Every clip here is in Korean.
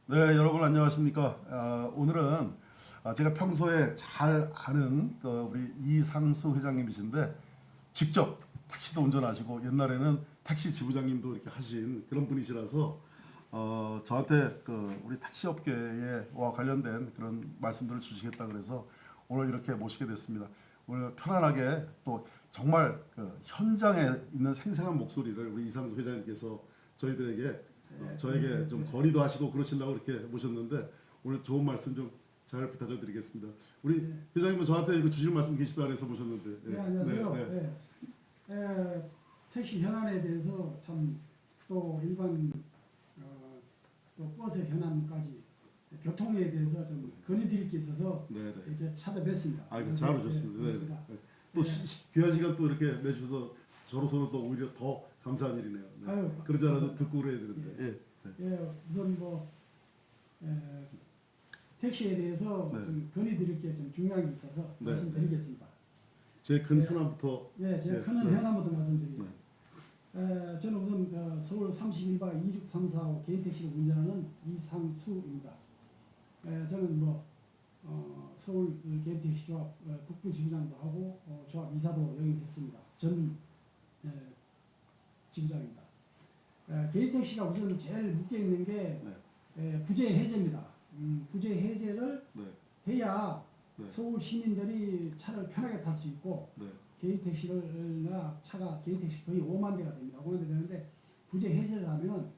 네, 여러분 안녕하십니까? 오늘은 제가 평소에 잘 아는 우리 이상수 회장님이신데 직접 택시도 운전하시고 옛날에는 택시 지부장님도 이렇게 하신 그런 분이시라서 저한테 우리 택시 업계와 관련된 그런 말씀들을 주시겠다 그래서 오늘 이렇게 모시게 됐습니다. 오늘 편안하게 또 정말 현장에 있는 생생한 목소리를 우리 이상수 회장님께서 저에게 좀 건의도 하시고 그러시려고 이렇게 모셨는데 오늘 좋은 말씀 좀 잘 부탁드리겠습니다. 우리 회장님은 저한테 이거 주실 말씀 계시다 그래서 모셨는데. 네, 안녕하세요. 택시 현안에 대해서 참 또 일반 또 버스 현안까지 교통에 대해서 좀 건의드릴 게 있어서 이렇게 찾아뵙습니다. 아이고 잘 오셨습니다. 또 귀한 시간 또 이렇게 내주셔서 저로서는 또 오히려 더 감사한 일이네요. 아유, 그러지 않아도 듣고 그래야 되는데. 우선 택시에 대해서 좀 건의드릴 게 좀 중요한 게 있어서 말씀드리겠습니다. 제 큰 현안부터. 제가 큰 현안부터 말씀드리겠습니다. 저는 우선 서울 31바 26345 개인 택시를 운전하는 이상수입니다. 저는 서울 개인 택시 조합 국부 지부장도 하고 조합 이사도 영입했습니다. 전 지부장입니다. 개인 택시가 우선 제일 묶여 있는 게 부재 해제입니다. 부재 해제를 해야 서울 시민들이 차를 편하게 탈 수 있고 개인 택시나 차가 개인 택시 거의 5만 대가 됩니다. 5만 대 되는데 부재 해제를 하면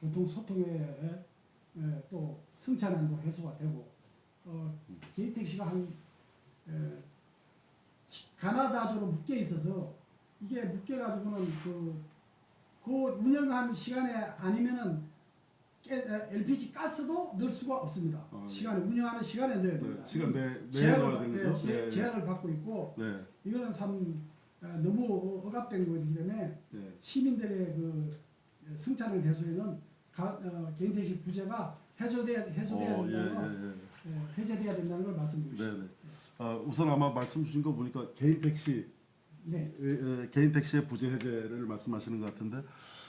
교통 소통에 또 승차난도 해소가 되고 개인 택시가 한 가나다주로 묶여 있어서 이게 묶여 가지고는 그 운영하는 시간에 아니면은 LPG 가스도 넣을 수가 없습니다. 시간에 운영하는 시간에 넣어야 됩니다. 시간 내에 넣어야 되는 거죠? 제약을 받고 있고 이거는 참 너무 억압된 거기 때문에 시민들의 그 승차난 해소에는 개인 택시 부재가 해제돼야 된다는 걸 말씀드립니다. 우선 아마 말씀 주신 거 보니까 개인 택시 개인 택시의 부재 해제를 말씀하시는 것 같은데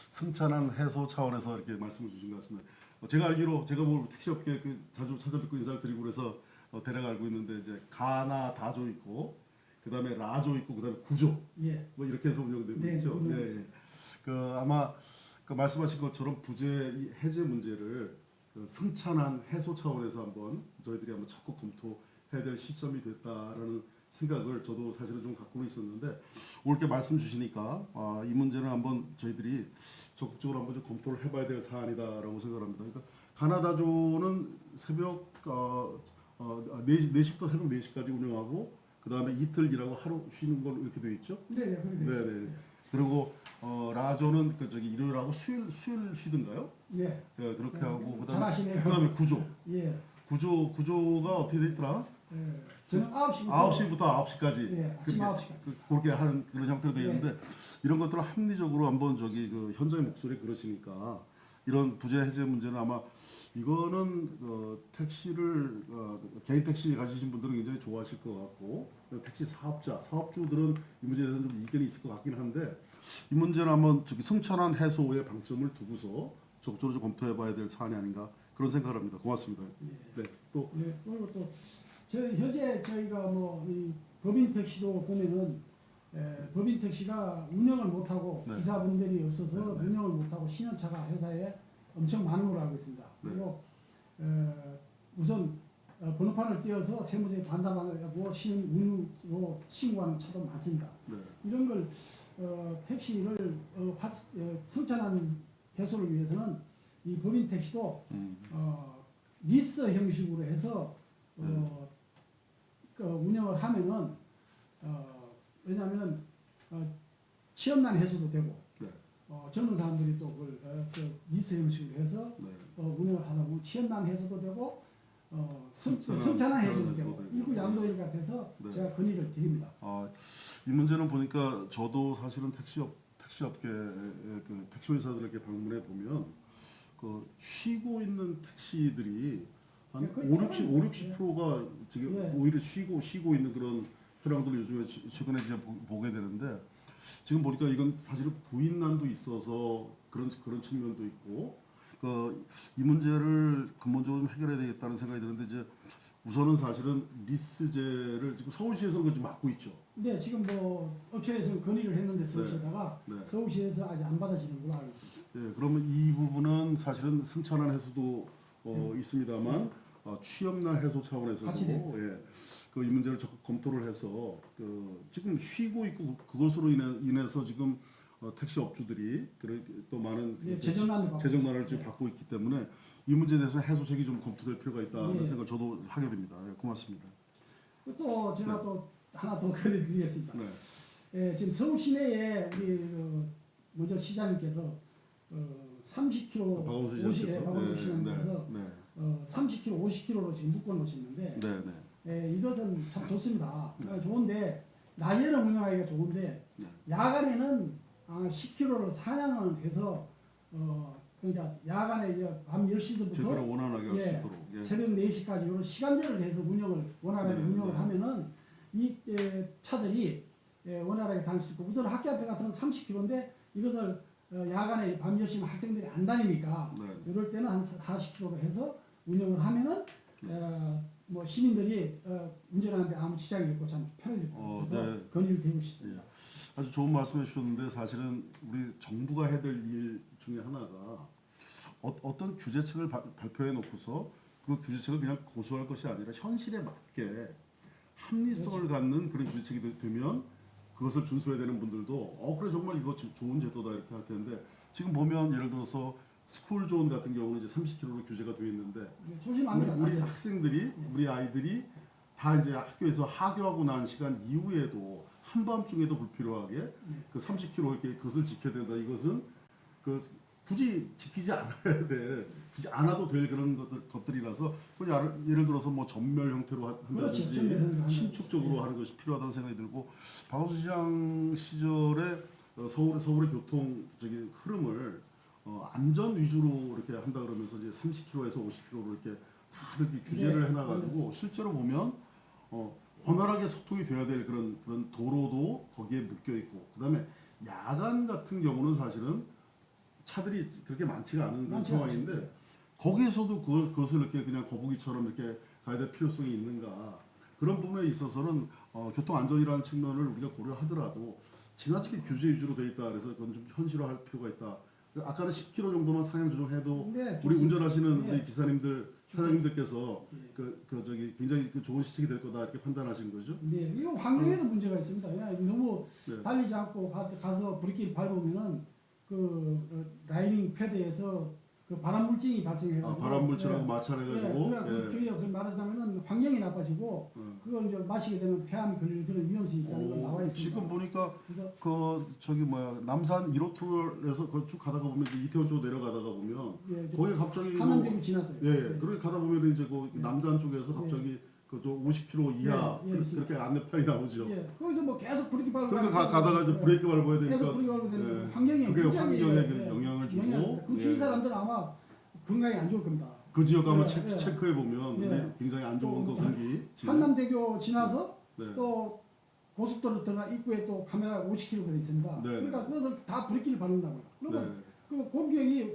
승차난 해소 차원에서 이렇게 말씀을 주신 것 같습니다. 제가 알기로 제가 택시 업계 자주 찾아뵙고 인사를 드리고 그래서 대략 알고 있는데 이제 가나 다조 있고 그다음에 라조 있고 그다음에 구조 이렇게 해서 운영되고 있죠. 아마 말씀하신 것처럼 부재 해제 문제를 승차난 해소 차원에서 한번 저희들이 한번 적극 검토해야 될 시점이 됐다라는 생각을 저도 사실은 좀 갖고 있었는데 오늘 이렇게 말씀 주시니까 이 문제는 한번 저희들이 적극적으로 한번 좀 검토를 해봐야 될 사안이다라고 생각합니다. 그러니까 가나다조는 새벽 4시부터 새벽 4시까지 운영하고 그 다음에 이틀 일하고 하루 쉬는 걸로 이렇게 되어 있죠? 네. 그리고 라조는 일요일하고 수요일 쉬든가요? 그렇게 하고 그다음에 구조가 어떻게 돼 있더라? 저는 9시부터 9시까지 아침 9시까지 그렇게 하는 그런 형태로 되어 있는데 이런 것들을 합리적으로 한번 현장의 목소리 그러시니까 이런 부재 해제 문제는 아마 이거는 택시를 개인 택시 가지신 분들은 굉장히 좋아하실 것 같고 택시 사업주들은 이 문제에 대해서는 좀 이견이 있을 것 같긴 한데 이 문제는 한번 승차난 해소에 방점을 두고서 적극적으로 좀 검토해봐야 될 사안이 아닌가 그런 생각을 합니다. 고맙습니다. 그리고 또 현재 저희가 이 법인 택시도 보면은 법인 택시가 운영을 못하고 기사분들이 없어서 운영을 못하고 신현차가 회사에 엄청 많은 걸로 알고 있습니다. 그리고 우선 번호판을 띄어서 세무서에 반납하고 운유로 신고하는 차도 많습니다. 이런 걸 택시를 승차난 해소를 위해서는 이 법인 택시도 리스 형식으로 해서 운영을 하면은 왜냐하면 취업난 해소도 되고 젊은 사람들이 또 그걸 리스 형식으로 해서 운영을 하다 보면 취업난 해소도 되고 승차난 해소도 되고 이구 양도일 같아서 제가 건의를 드립니다. 이 문제는 보니까 저도 사실은 택시 업계 택시 회사들에게 방문해 보면 쉬고 있는 택시들이 한 60%가 오히려 쉬고 있는 그런 현황들을 요즘에 최근에 이제 보게 되는데 지금 보니까 이건 사실은 구인난도 있어서 그런 측면도 있고 이 문제를 근본적으로 좀 해결해야 되겠다는 생각이 드는데 이제 우선은 사실은 리스제를 지금 서울시에서 그거 좀 막고 있죠. 네, 지금 뭐 업체에서 건의를 했는데 서울시에다가 네. 서울시에서 아직 안 받아지는 걸로 알고 있습니다. 예, 그러면 이 부분은 사실은 승차난 해소도 있습니다만 취업난 해소 차원에서도 같이 예, 이 문제를 적극 검토를 해서 지금 쉬고 있고 그것으로 인해서 지금 택시 업주들이 또 많은 네, 재정난을 지금 받고 있기 때문에 이 문제에 대해서 해소책이 좀 검토될 필요가 있다는 네. 생각을 저도 하게 됩니다. 예, 고맙습니다. 또 제가 또 하나 더 건의드리겠습니다. 네. 예, 지금 서울 시내에 우리 먼저 시장님께서 30km, 박원순 50, 시장께서 박원순 시장님께서 네, 30km, 50km로 지금 묶어 놓으시는데 네, 네, 예, 이것은 참 좋습니다. 네. 좋은데 낮에는 운영하기가 좋은데 네. 야간에는 10km를 사냥을 해서 그러니까 야간에 이제 밤 제대로 10시부터 원활하게 할 수 있도록. 예. 새벽 4시까지 이런 시간제를 해서 원활하게 네, 운영을 네. 하면은 이 차들이 원활하게 다닐 수 있고 우선 학교 앞에 같은 건 30km인데 이것을 야간에 밤 10시면 학생들이 안 다니니까 네. 이럴 때는 한 40km로 해서 운영을 하면은 뭐 시민들이 운전하는데 아무 지장이 없고 참 편해질 것 같아서 네. 건의를 드리고 싶습니다. 아주 좋은 말씀해 주셨는데 사실은 우리 정부가 해야 될 일 중에 하나가 어떤 규제책을 발표해 놓고서 그 규제책을 그냥 고수할 것이 아니라 현실에 맞게 합리성을 갖는 그런 규제책이 되면 그것을 준수해야 되는 분들도 그래 정말 이거 좋은 제도다 이렇게 할 텐데 지금 보면 예를 들어서 스쿨존 같은 경우는 이제 30km로 규제가 되어 있는데 조심합니다. 우리 학생들이 우리 아이들이 다 이제 학교에서 하교하고 난 시간 이후에도 한밤중에도 불필요하게 그 30km 이렇게 그것을 지켜야 된다. 이것은 굳이 지키지 않아야 돼. 굳이 않아도 될 그런 것들이라서 그냥 예를 들어서 뭐 전멸 형태로 한다든지 신축적으로 하는 것이 필요하다는 생각이 들고 박원순 시장 시절에 서울의 교통 흐름을 안전 위주로 이렇게 한다 그러면서 이제 30km에서 50km로 이렇게 다들 이렇게 규제를 해놔가지고 실제로 보면 원활하게 소통이 돼야 될 그런 도로도 거기에 묶여 있고 그다음에 야간 같은 경우는 사실은 차들이 그렇게 많지가 않은 그런 상황인데 거기에서도 그것을 이렇게 그냥 거북이처럼 이렇게 가야 될 필요성이 있는가 그런 부분에 있어서는 교통 안전이라는 측면을 우리가 고려하더라도 지나치게 규제 위주로 돼 있다 그래서 그건 좀 현실화할 필요가 있다. 아까는 10km 정도만 상향 조정해도 우리 운전하시는 우리 기사님들 사장님들께서 굉장히 좋은 시책이 될 거다 이렇게 판단하시는 거죠? 네, 이거 환경에도 문제가 있습니다. 너무 달리지 않고 가서 브레이크를 밟으면은 라이닝 패드에서 발암 물질이 발생해가지고 발암 물질하고 마찰해가지고 저희가 말하자면은 환경이 나빠지고 그걸 이제 마시게 되면 폐암이 걸릴 그런 위험성이 있다는 건 나와 있습니다. 지금 보니까 남산 1호터널에서 쭉 가다가 보면 이태원 쪽으로 내려가다가 보면 거기 갑자기 한남대교 지나서요. 그렇게 가다 보면 이제 남단 쪽에서 갑자기 50km 이하 그렇게 안내판이 나오죠. 거기서 뭐 계속 브레이크 밟고 그러니까 가다가 이제 브레이크 밟아야 되니까 계속 브레이크 밟아야 되는 환경에 그게 굉장히 환경에 영향을 주고 그 주위 사람들은 아마 건강에 안 좋을 겁니다. 그 지역 가면 체크해 보면 굉장히 안 좋은 거 공기. 한남대교 지나서 또 고속도로 들어가 입구에 또 카메라가 50km가 돼 있습니다. 그러니까 그것을 다 브레이크를 밟는다고요. 그러면 그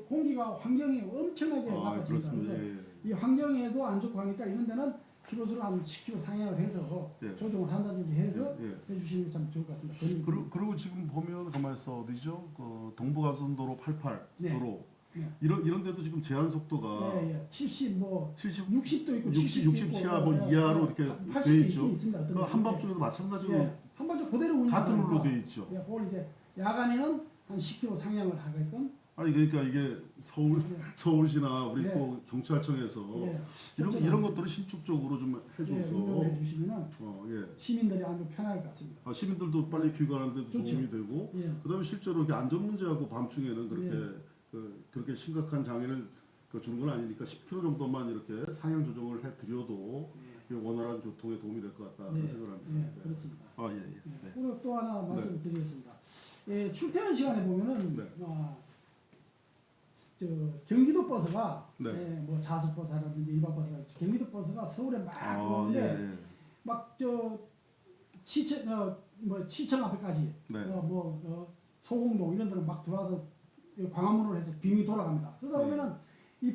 공기가 환경이 엄청나게 나빠집니다. 이 환경에도 안 좋고 하니까 이런 데는 키로수를 한 10km 상향을 해서 조정을 한다든지 해서 해주시는 게 참 좋을 것 같습니다. 그리고 지금 보면 가만히 있어 어디죠? 동부가선도로 88 도로 이런 데도 지금 제한 속도가 70 70, 60도 있고 60 치아 이하로 이렇게 돼 있죠. 한밤중에도 마찬가지로 한밤중 그대로 운영 같은 룰로 돼 있죠. 그걸 이제 야간에는 한 10km 상향을 하게끔. 아니 그러니까 이게 서울시나 우리 또 경찰청에서 이런 것들을 신축적으로 좀 해줘서 해주시면은 시민들이 아주 편할 것 같습니다. 시민들도 빨리 귀가하는데 도움이 되고 그다음에 실제로 이렇게 안전 문제하고 밤중에는 그렇게 심각한 장애를 주는 건 아니니까 10km 정도만 이렇게 상향 조정을 해드려도 원활한 교통에 도움이 될 것 같다는 생각을 합니다. 그렇습니다. 네. 또 하나 말씀드리겠습니다. 출퇴근 시간에 보면은 경기도 버스가 뭐 자수버스라든지 일반 버스가 경기도 버스가 서울에 막 들어오는데 막 시청 앞에까지 소공동 이런 데는 막 들어와서 광화문으로 해서 빙이 돌아갑니다. 그러다 보면은 이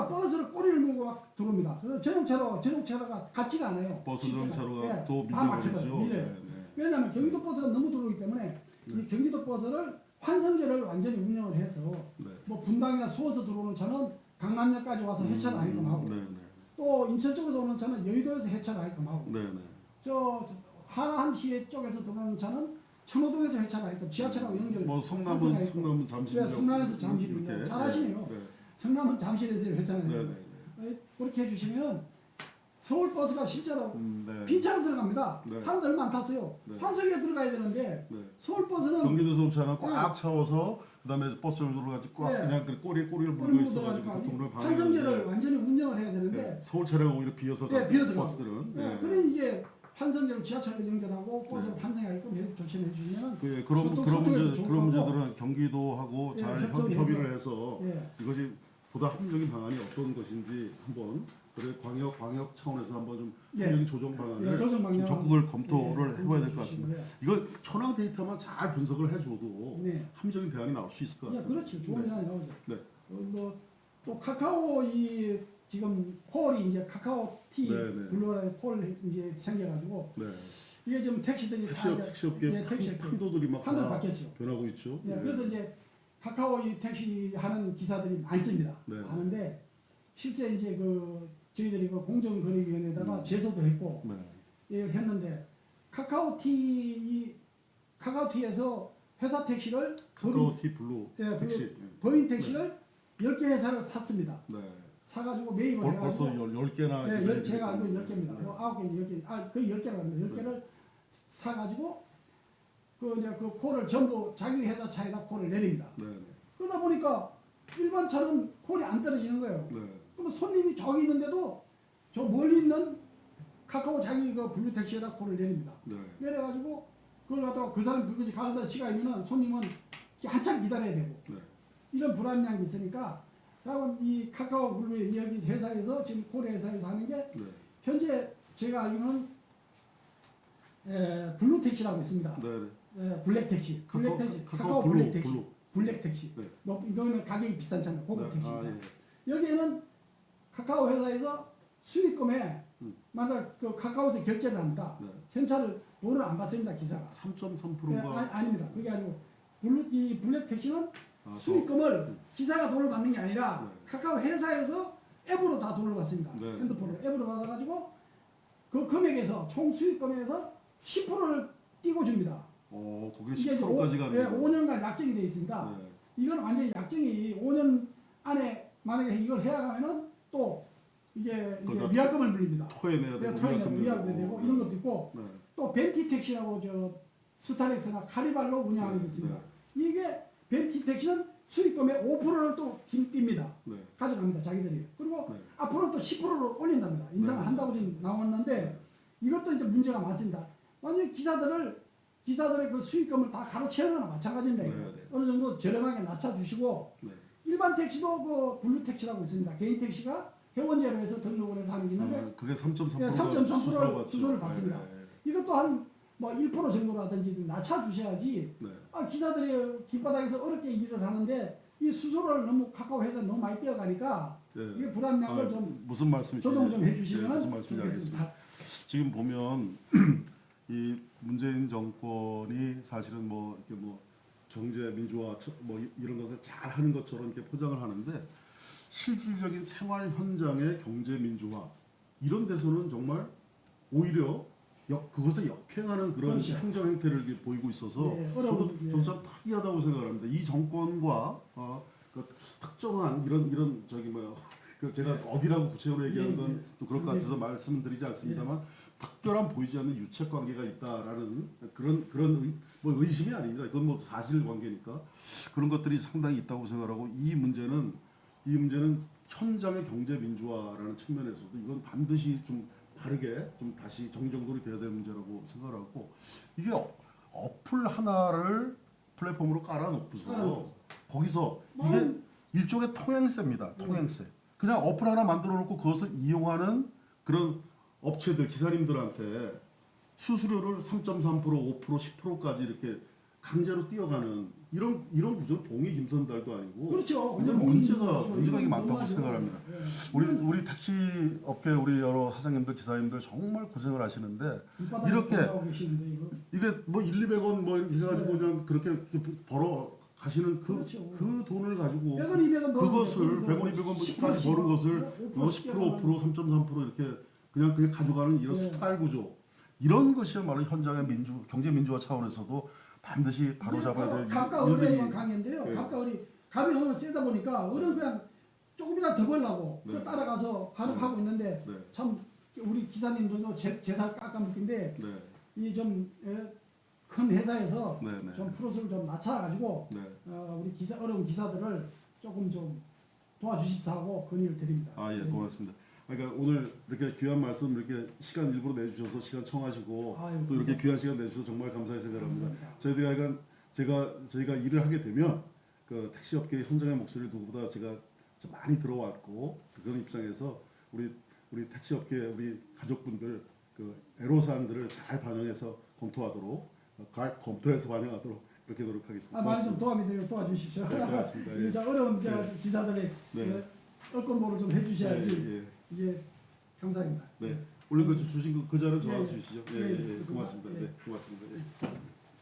버스를 꼬리를 물고 막 들어옵니다. 그래서 전용차로가 같지가 않아요. 버스 전용차로가 예, 또 다 막혀요. 밀려버리죠. 밀려요. 네. 왜냐하면 경기도 버스가 너무 들어오기 때문에 이 경기도 버스를 환승제를 완전히 운영을 해서 네. 뭐 분당이나 수원에서 들어오는 차는 강남역까지 와서 해차를 하게끔 하고 네. 또 인천 쪽에서 오는 차는 여의도에서 해차를 하게끔 하고 네. 저 하남시 쪽에서 들어오는 차는 청호동에서 해차를 하게끔 지하철하고 연결. 뭐 성남은 잠실. 네, 성남에서 잠실입니다. 이렇게. 잘하시네요. 네. 성남은 잠실에서 해차를 네. 해요. 네. 그렇게 해주시면 서울 버스가 실제로 네. 빈 차로 들어갑니다. 네. 사람들 얼마 안 탔어요. 네. 환승에 들어가야 되는데 네. 서울 버스는 경기도 정차는 꽉 채워서 그다음에 버스를 들어가지고 꽉 네. 그냥 그 꼬리를 물고 있어가지고 교통을 환승제를 완전히 운영을 해야 되는데 네. 서울 차량은 오히려 비어서 네, 비어서 버스들은. 네. 네. 그러니 이게 환승제를 지하철로 연결하고 버스를 환승하게끔 조치해 주시면 그런 소통에도 문제들은 경기도하고 예, 잘 협조를 협의를 해서 예. 이것이 보다 합리적인 방안이 어떤 것인지 한번 그래 광역 차원에서 한번 좀 예. 합리적인 조정 방안을 예, 조정 방향. 좀 적극을 검토를 예, 해봐야 될 것 같습니다. 주시고요. 이거 현황 데이터만 잘 분석을 해줘도 네. 합리적인 대안이 나올 수 있을 것 예, 같아요. 그렇죠. 좋은 네. 대안이 나오죠. 네. 또 카카오 이 지금 콜이 이제 카카오티 네, 네. 블루라이 콜 이제 생겨가지고 네. 이게 지금 택시들이 택시업계 예, 택시업계 판도들이 막 판도 다 바뀌었죠. 변하고 있죠. 예, 네. 그래서 이제 카카오 이 택시 하는 기사들이 많습니다. 네. 많은데 실제 이제 그 저희들이 그 공정거래위원회에다가 제소도 했고 네. 예, 했는데 카카오티에서 회사 택시를 카카오티 블루 예, 택시. 법인 택시를 10개 회사를 샀습니다. 네. 사가지고 매입을 벌써 해가지고 10개나 예, 제가 알고 있는 10개입니다. 9개, 10개, 거의 10개라고 합니다. 10개를 사가지고 그 이제 그 콜을 전부 자기 회사 차에다 콜을 내립니다. 네. 그러다 보니까 일반 차는 콜이 안 떨어지는 거예요. 네. 그러면 손님이 저기 있는데도 저 멀리 있는 카카오 자기 그 블루 택시에다 콜을 내립니다. 네. 내려가지고 그걸 갖다가 그 사람 그것이 가는 시간이면은 손님은 한참 기다려야 되고 네. 이런 불안량이 있으니까 그리고 이 카카오 블루의 여기 회사에서 지금 콜 회사에서 하는 게 네. 현재 제가 알기로는 블루 택시라고 있습니다. 네. 블랙 택시, 블랙 택시, 카카오 블랙 택시, 블랙 택시. 네. 이거는 가격이 비싼 차는 고급 네. 택시입니다. 아, 예. 여기에는 카카오 회사에서 수익금에 만약 그 카카오에서 결제를 합니다. 네. 현찰을 돈을 안 받습니다 기사가. 3.3%가 아닙니다. 그게 아니고 이 블랙 택시는 아, 수익금을 기사가 돈을 받는 게 아니라 네. 카카오 회사에서 앱으로 다 돈을 받습니다. 네. 핸드폰으로 앱으로 받아가지고 그 금액에서 총 수익금에서 10%를 띄고 줍니다. 거기는 10%까지 가는 예, 거예요. 5년간 약정이 되어 있습니다. 네. 이건 완전히 약정이 5년 안에 만약에 이걸 해야 가면은 또 이게 그러니까 위약금을 물립니다. 토해내야 되고 위약금이 되고 이런 것도 있고 네. 또 벤티 택시라고 저 스타렉스나 카리발로 운영하는 게 있습니다. 이게 벤티 택시는 수익금의 5%를 또 띱니다. 네. 가져갑니다. 자기들이. 그리고 네. 앞으로는 또 10%로 올린답니다. 인상을 네. 한다고 지금 나왔는데 이것도 이제 문제가 많습니다. 완전히 기사들의 그 수익금을 다 가로채는 거나 마찬가지인데 네, 네. 어느 정도 저렴하게 낮춰주시고 네. 일반 택시도 그 블루 택시라고 있습니다. 개인 택시가 회원제로 해서 등록을 해서 하는 게 있는데 그게 3.3%가 예, 3.3%를 수수료를 받습니다. 네. 이것도 한 뭐 1% 정도라든지 낮춰주셔야지 네. 기사들이 길바닥에서 어렵게 일을 하는데 이 수수료를 너무 카카오 회사 너무 많이 뛰어가니까 네. 이게 불안량을 좀 무슨 말씀이신지 조정 좀 해주시면 무슨 말씀인지 알겠습니다. 지금 보면 이 문재인 정권이 사실은 뭐 이렇게 뭐 경제 민주화 뭐 이런 것을 잘 하는 것처럼 이렇게 포장을 하는데 실질적인 생활 현장의 경제 민주화 이런 데서는 정말 오히려 그것을 역행하는 그런 그렇죠. 행정 행태를 이렇게 보이고 있어서 네, 저도 참 특이하다고 생각합니다. 이 정권과 그 특정한 이런 저기 뭐야 그 제가 어디라고 구체적으로 얘기하는 건 좀 그럴 것 같아서 말씀을 드리지 않습니다만 특별한 보이지 않는 유착 관계가 있다라는 그런 뭐 의심이 아닙니다. 그건 뭐 사실 관계니까 그런 것들이 상당히 있다고 생각하고 이 문제는 현장의 경제 민주화라는 측면에서도 이건 반드시 좀 다르게 좀 다시 정정돌이 돼야 되는 문제라고 생각을 하고 이게 어플 하나를 플랫폼으로 깔아놓고서 거기서 이게 일종의 통행세입니다. 통행세. 그냥 어플 하나 만들어 놓고 그것을 이용하는 그런 업체들 기사님들한테 수수료를 3.3%, 5%, 10%까지 이렇게 강제로 뛰어가는 이런 구조는 봉이 김선달도 아니고 그렇죠. 이건 문제가 이게 많다고 너무하죠. 생각합니다. 예. 우리 택시 업계 우리 여러 사장님들 기사님들 정말 고생을 하시는데 길바닥에 이렇게 고생하고 계시는데 이거. 이게 뭐 1, 200원 뭐 이렇게 해가지고 네. 그냥 그렇게 벌어 가시는 그렇죠. 그 돈을 가지고 100원, 200원 그것을 100원, 200원까지 버는 것을 10%, 5%, 3.3% 이렇게 그냥 가져가는 이런 네. 스타일 구조 이런 것이야말로 현장의 경제 민주화 차원에서도 반드시 바로잡아야 될 감가 일들이 의뢰만 강인데요. 예. 감가 의뢰 감이 너무 세다 보니까 어른 그냥 조금이라도 더 벌라고 네. 그 따라가서 하고 있는데 네. 참 우리 기사님들도 제살 깎아먹긴데 네. 이 좀 큰 회사에서 네, 네. 좀 프로스를 좀 낮춰가지고 네. 우리 어려운 기사들을 조금 좀 도와주십사 하고 건의를 드립니다. 아, 예, 네. 고맙습니다. 그러니까 오늘 이렇게 귀한 말씀 이렇게 시간 일부러 내주셔서 시간 청하시고 아유, 또 이렇게 감사합니다. 귀한 시간 내주셔서 정말 감사히 생각합니다. 감사합니다. 저희들이 하여간 저희가 일을 하게 되면 그 택시 업계 현장의 목소리를 누구보다 제가 좀 많이 들어왔고 그런 입장에서 우리 택시 업계 우리 가족분들 그 애로사항들을 잘 반영해서 검토해서 반영하도록 그렇게 노력하겠습니다. 많이 좀 고맙습니다. 도와주십시오. 네, 고맙습니다. 예. 이 어려운 네. 기사들의 네. 얼건보를 좀 해주셔야지 예, 예. 이게 감사합니다. 네. 오늘 주신 그 자료 저와 예, 주시죠. 예, 예, 예, 예, 고맙습니다. 예. 네, 고맙습니다. 예.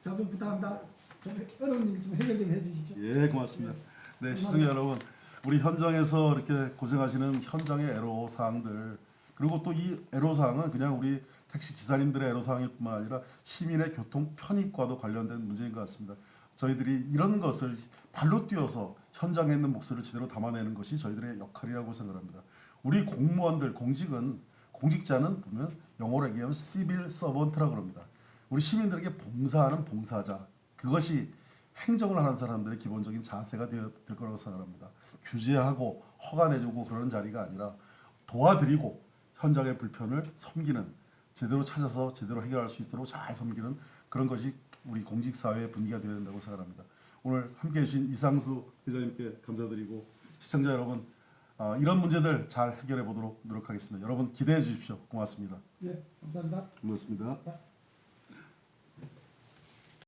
자주 부탁합니다. 좀 어려운 일 좀 해결 좀 해주십시오. 예, 고맙습니다. 네, 시청자 여러분, 우리 현장에서 이렇게 고생하시는 현장의 애로 사항들 그리고 또 이 애로 사항은 그냥 우리 택시 기사님들의 애로 사항일 뿐만 아니라 시민의 교통 편익과도 관련된 문제인 것 같습니다. 저희들이 이런 것을 발로 뛰어서 현장에 있는 목소리를 제대로 담아내는 것이 저희들의 역할이라고 생각합니다. 우리 공무원들, 공직자는 보면 영어로 얘기하면 시빌 서번트라고 합니다. 우리 시민들에게 봉사하는 봉사자, 그것이 행정을 하는 사람들의 기본적인 자세가 될 거라고 생각합니다. 규제하고 허가 내주고 그러는 자리가 아니라 도와드리고 현장의 불편을 섬기는 제대로 찾아서 제대로 해결할 수 있도록 잘 섬기는 그런 것이 우리 공직사회의 분위기가 되어야 된다고 생각합니다. 오늘 함께해 주신 이상수 회장님께 감사드리고 시청자 여러분 이런 문제들 잘 해결해 보도록 노력하겠습니다. 여러분 기대해 주십시오. 고맙습니다. 네, 감사합니다. 고맙습니다. 자.